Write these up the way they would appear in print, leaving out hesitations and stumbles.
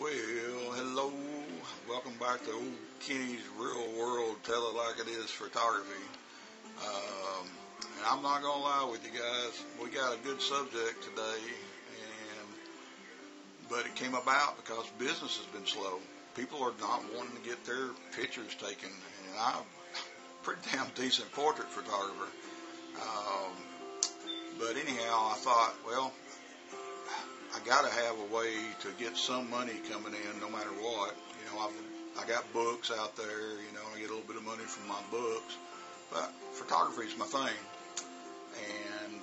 Well, hello. Welcome back to old Kenny's Real World Tell It Like It Is Photography. Um, and I'm not going to lie with you guys. We got a good subject today, but it came about because business has been slow. People are not wanting to get their pictures taken. And I'm a pretty damn decent portrait photographer. But anyhow, I thought, well, I got to have a way to get some money coming in no matter what. I got books out there, I get a little bit of money from my books, but photography is my thing. And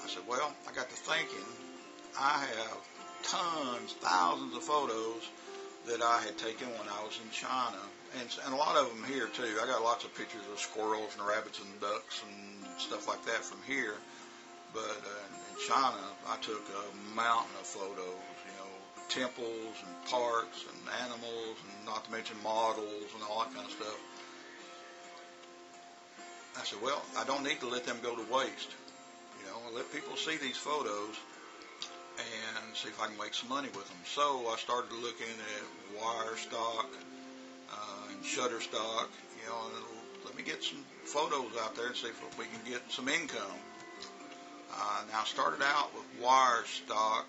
I said, well, I got to thinking, I have thousands of photos that I had taken when I was in China, and a lot of them here too. I got lots of pictures of squirrels and rabbits and ducks and stuff like that from here. But in China, I took a mountain of photos, temples and parks and animals, and not to mention models and all that kind of stuff. I said, well, I don't need to let them go to waste. I let people see these photos and see if I can make some money with them. So I started looking at wire stock and Shutterstock, and let me get some photos out there and see if we can get some income. Now, I started out with wire stock,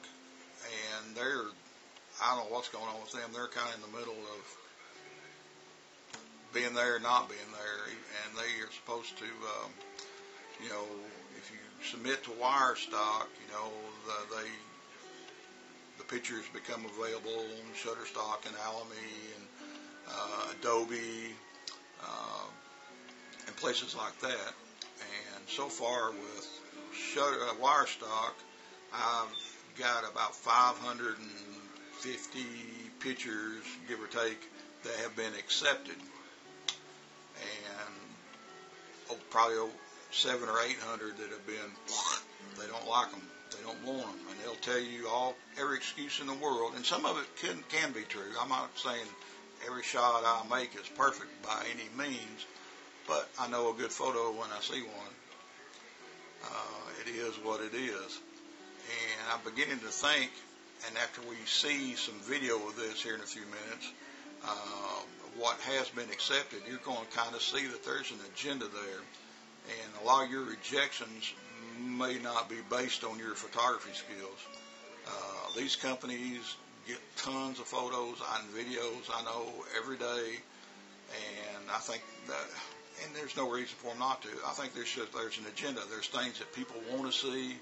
and I don't know what's going on with them. They're kind of in the middle of being there, not being there, and they are supposed to, if you submit to wire stock, the pictures become available on Shutterstock and Alamy and Adobe and places like that. And so far with wire stock, I've got about 550 pictures, give or take, that have been accepted, and probably 700 or 800 that have been, they don't like them, they don't want them, and they'll tell you every excuse in the world, and some of it can be true. I'm not saying every shot I make is perfect by any means, but I know a good photo when I see one. It is what it is. And I'm beginning to think, and after we see some video of this here in a few minutes, what has been accepted, you're going to kind of see that there's an agenda there. And a lot of your rejections may not be based on your photography skills. These companies get tons of photos and videos, I know, every day. And I think that, and there's no reason for them not to. I think there's an agenda. There's things that people want to see,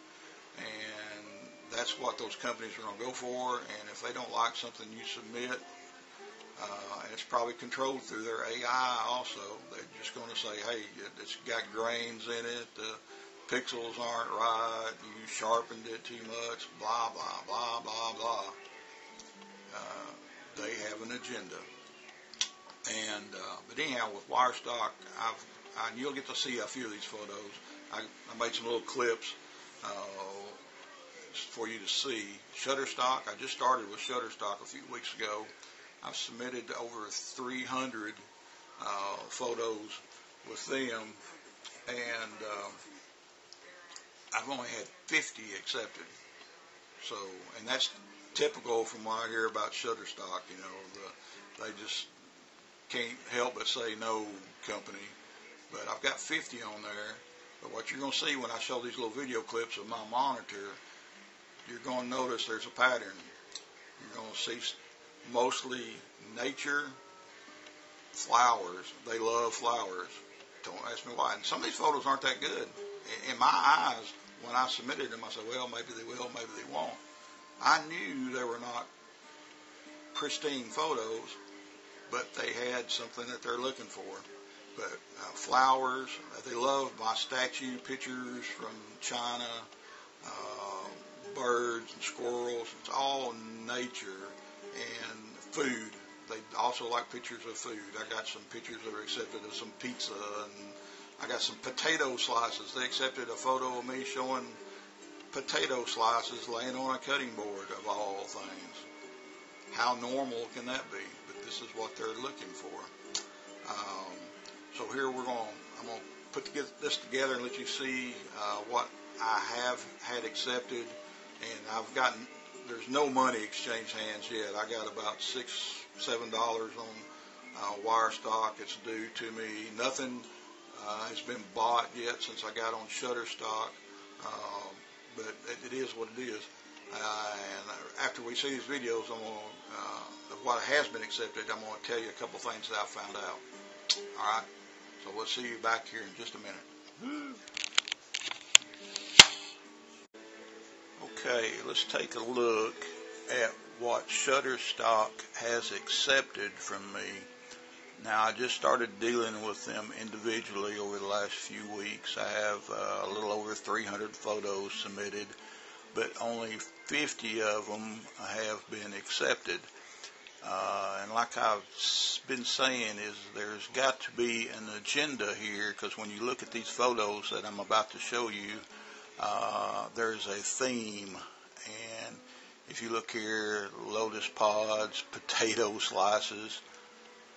and that's what those companies are going to go for. And if they don't like something you submit, and it's probably controlled through their AI also, they're just going to say, hey, it's got grains in it, the pixels aren't right, you sharpened it too much, blah, blah, blah, blah, blah. They have an agenda. And but anyhow, with wire stock, and you'll get to see a few of these photos. I made some little clips for you to see. Shutterstock, I just started with Shutterstock a few weeks ago. I've submitted over 300 photos with them, and I've only had 50 accepted. So, and that's typical from what I hear about Shutterstock. They just can't help but say no company. But I've got 50 on there. But what you're going to see when I show these little video clips of my monitor, you're going to notice there's a pattern. You're going to see mostly nature, flowers. They love flowers. Don't ask me why. And some of these photos aren't that good. In my eyes, when I submitted them, I said, well, maybe they will, maybe they won't. I knew they were not pristine photos, but they had something that they're looking for. But flowers, they love my statue pictures from China, birds and squirrels. It's all nature and food. They also like pictures of food. I got some pictures that are accepted of some pizza, and I got some potato slices. They accepted a photo of me showing potato slices laying on a cutting board, of all things. How normal can that be? But this is what they're looking for. So here I'm going to put this together and let you see what I have had accepted, and I've gotten there's no money exchange hands yet. I got about $6-7 on wire stock. It's due to me. Nothing has been bought yet since I got on Shutterstock, but it is what it is. And after we see these videos, I'm going of what has been accepted, I'm going to tell you a couple things that I found out. All right, so we'll see you back here in just a minute. Okay, let's take a look at what Shutterstock has accepted from me. Now, I just started dealing with them individually over the last few weeks. I have a little over 300 photos submitted, but only 50 of them have been accepted. And like I've been saying, is there's got to be an agenda here, because when you look at these photos that I'm about to show you, there's a theme. And if you look here, lotus pods, potato slices,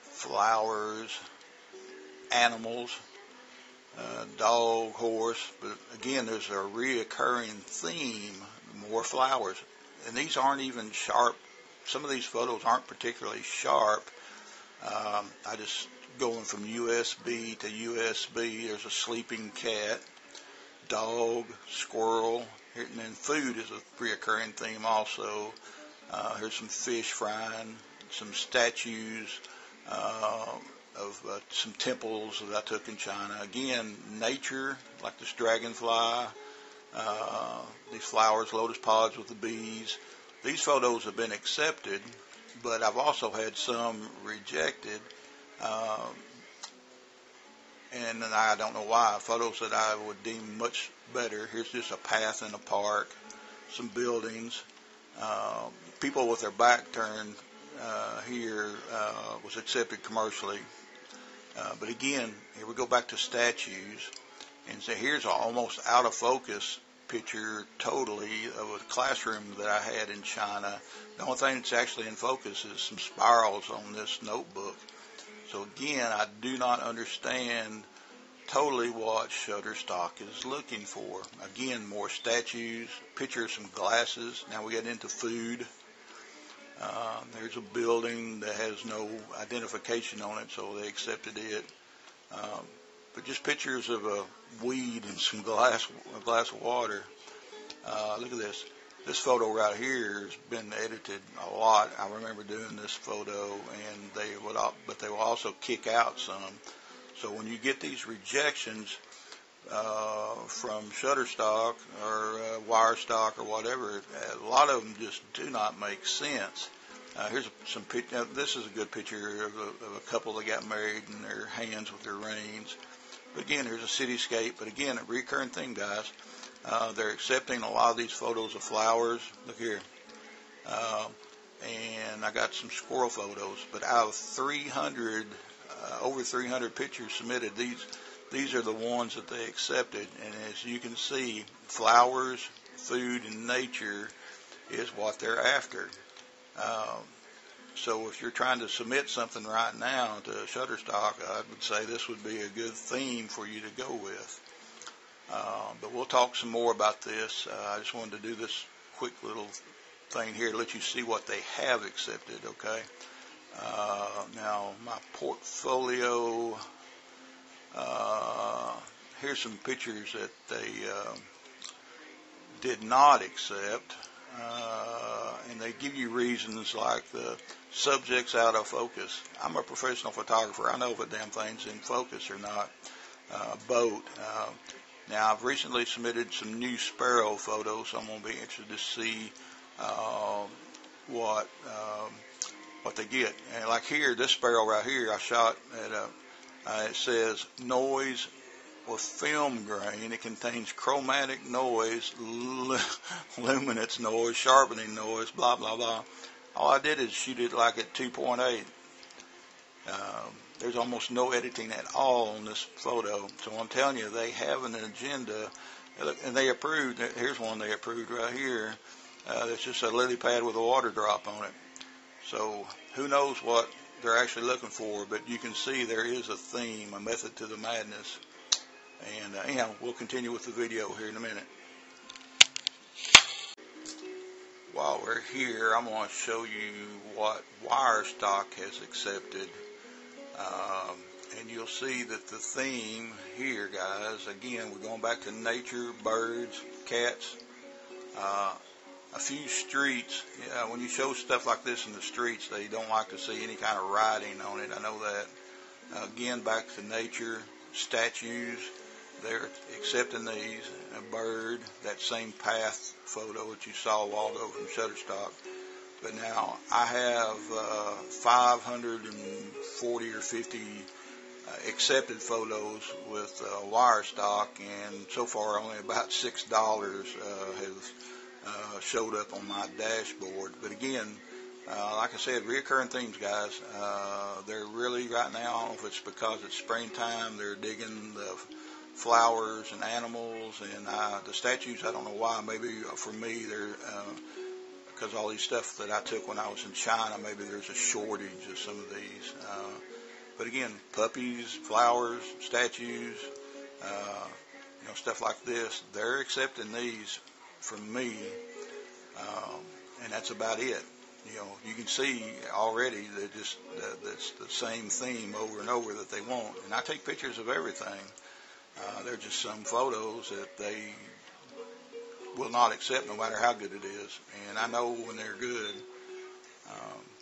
flowers, animals, dog, horse, but again, there's a reoccurring theme, more flowers. And these aren't even sharp. Some of these photos aren't particularly sharp. I just going from USB to USB. There's a sleeping cat, dog, squirrel, and then food is a reoccurring theme also. Here's some fish frying, some statues of some temples that I took in China. Again, nature, like this dragonfly, these flowers, lotus pods with the bees. These photos have been accepted, but I've also had some rejected, and I don't know why. Photos that I would deem much better. Here's just a path in a park, some buildings, people with their back turned here was accepted commercially. But again, here we go back to statues, and so here's an almost out of focus picture totally of a classroom that I had in China. The only thing that's actually in focus is some spirals on this notebook. So again, I do not understand totally what Shutterstock is looking for. Again, more statues, pictures, some glasses. Now we get into food. There's a building that has no identification on it, so they accepted it. But just pictures of a weed and some a glass of water. Look at this. This photo right here has been edited a lot. I remember doing this photo, and but they will also kick out some. So when you get these rejections from Shutterstock or Wirestock or whatever, a lot of them just do not make sense. Here's some picture. This is a good picture of a couple that got married in their hands with their reins. But again, here's a cityscape. But again, a recurring thing, guys. They're accepting a lot of these photos of flowers. Look here. And I got some squirrel photos. But out of 300, over 300 pictures submitted, these are the ones that they accepted. And as you can see, flowers, food, and nature is what they're after. So if you're trying to submit something right now to Shutterstock, I would say this would be a good theme for you to go with. But we'll talk some more about this. I just wanted to do this quick little thing here to let you see what they have accepted, okay? Now, my portfolio, here's some pictures that they did not accept. And they give you reasons like the subject's out of focus. I'm a professional photographer. I know if a damn thing's in focus or not. Boat. Now, I've recently submitted some new sparrow photos, so I'm going to be interested to see what they get. And like here, this sparrow right here, I shot at it says noise with film grain. It contains chromatic noise, luminance noise, sharpening noise, blah, blah, blah. All I did is shoot it like at 2.8. There's almost no editing at all on this photo. So I'm telling you, they have an agenda. And they approved, here's one they approved right here. That's just a lily pad with a water drop on it. So who knows what they're actually looking for, but you can see there is a theme, a method to the madness. And anyhow, we'll continue with the video here in a minute. while we're here, I'm going to show you what Wirestock has accepted. And you'll see that the theme here, guys, again, we're going back to nature, birds, cats, a few streets. When you show stuff like this in the streets, they don't like to see any kind of writing on it. I know that. Again, back to nature, statues. They're accepting these. A bird, that same path photo that you saw a while ago from Shutterstock. But now I have 540 or 50 accepted photos with Wirestock, and so far only about $6 have showed up on my dashboard. But again, like I said, reoccurring themes, guys. They're really right now, I don't know if it's because it's springtime, they're digging the flowers and animals, and the statues, I don't know why. Maybe for me, they're because all these stuff that I took when I was in China, maybe there's a shortage of some of these. But again, puppies, flowers, statues, stuff like this, they're accepting these from me, and that's about it. You can see already that that's the same theme over and over that they want. And I take pictures of everything. They're just some photos that they will not accept no matter how good it is. And I know when they're good,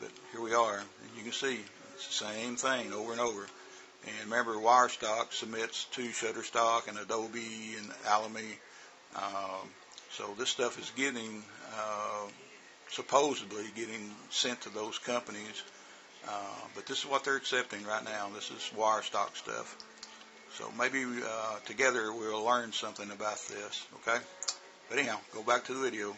but here we are. And you can see it's the same thing over and over. And remember, Wirestock submits to Shutterstock and Adobe and Alamy. So this stuff is supposedly getting sent to those companies. But this is what they're accepting right now. This is Wirestock stuff. So maybe together we'll learn something about this, okay? But anyhow, go back to the video.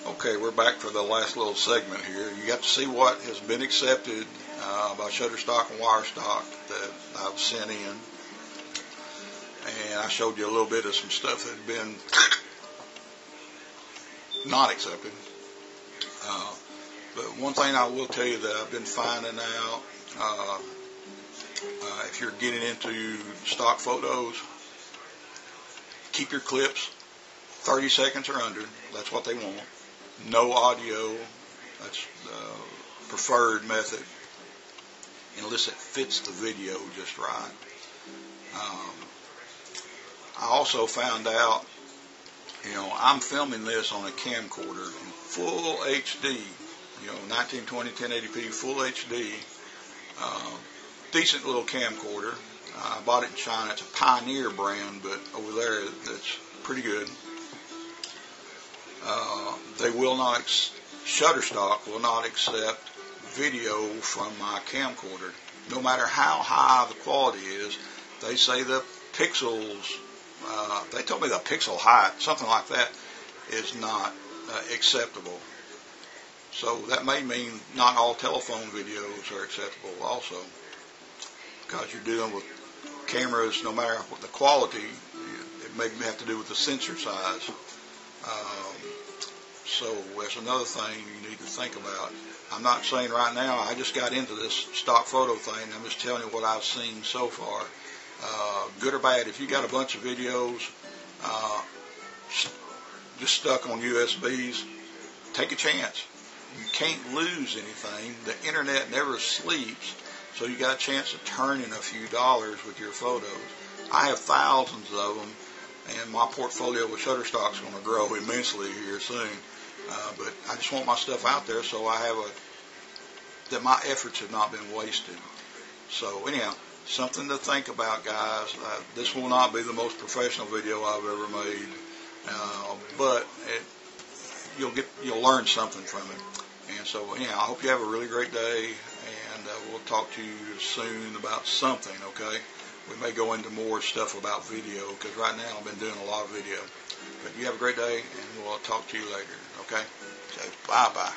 Okay, we're back for the last little segment here. You got to see what has been accepted by Shutterstock and Wirestock that I've sent in. And I showed you a little bit of some stuff that had been not accepted. But one thing I will tell you that I've been finding out, if you're getting into stock photos, keep your clips 30 seconds or under. That's what they want. No audio. That's the preferred method, unless it fits the video just right. I also found out, I'm filming this on a camcorder in full HD, 1920, 1080p, full HD. Decent little camcorder. I bought it in China. It's a Pioneer brand, but over there it's pretty good. They will not, Shutterstock will not accept video from my camcorder. No matter how high the quality is, they say the pixels, they told me the pixel height, something like that, is not acceptable. So that may mean not all telephone videos are acceptable also, because you're dealing with cameras, no matter what the quality, it may have to do with the sensor size. So that's another thing you need to think about. I'm not saying right now, I just got into this stock photo thing. I'm just telling you what I've seen so far. Good or bad, if you got a bunch of videos just stuck on USBs, take a chance. You can't lose anything. The internet never sleeps, so you got a chance to turn in a few dollars with your photos. I have thousands of them, and my portfolio with Shutterstock is going to grow immensely here soon. But I just want my stuff out there, so I have that my efforts have not been wasted. So anyhow, something to think about, guys. This will not be the most professional video I've ever made, but you'll learn something from it. And so anyhow, I hope you have a really great day, and we'll talk to you soon about something. Okay? We may go into more stuff about video, because right now I've been doing a lot of video. But you have a great day, and we'll talk to you later. Okay? So bye-bye.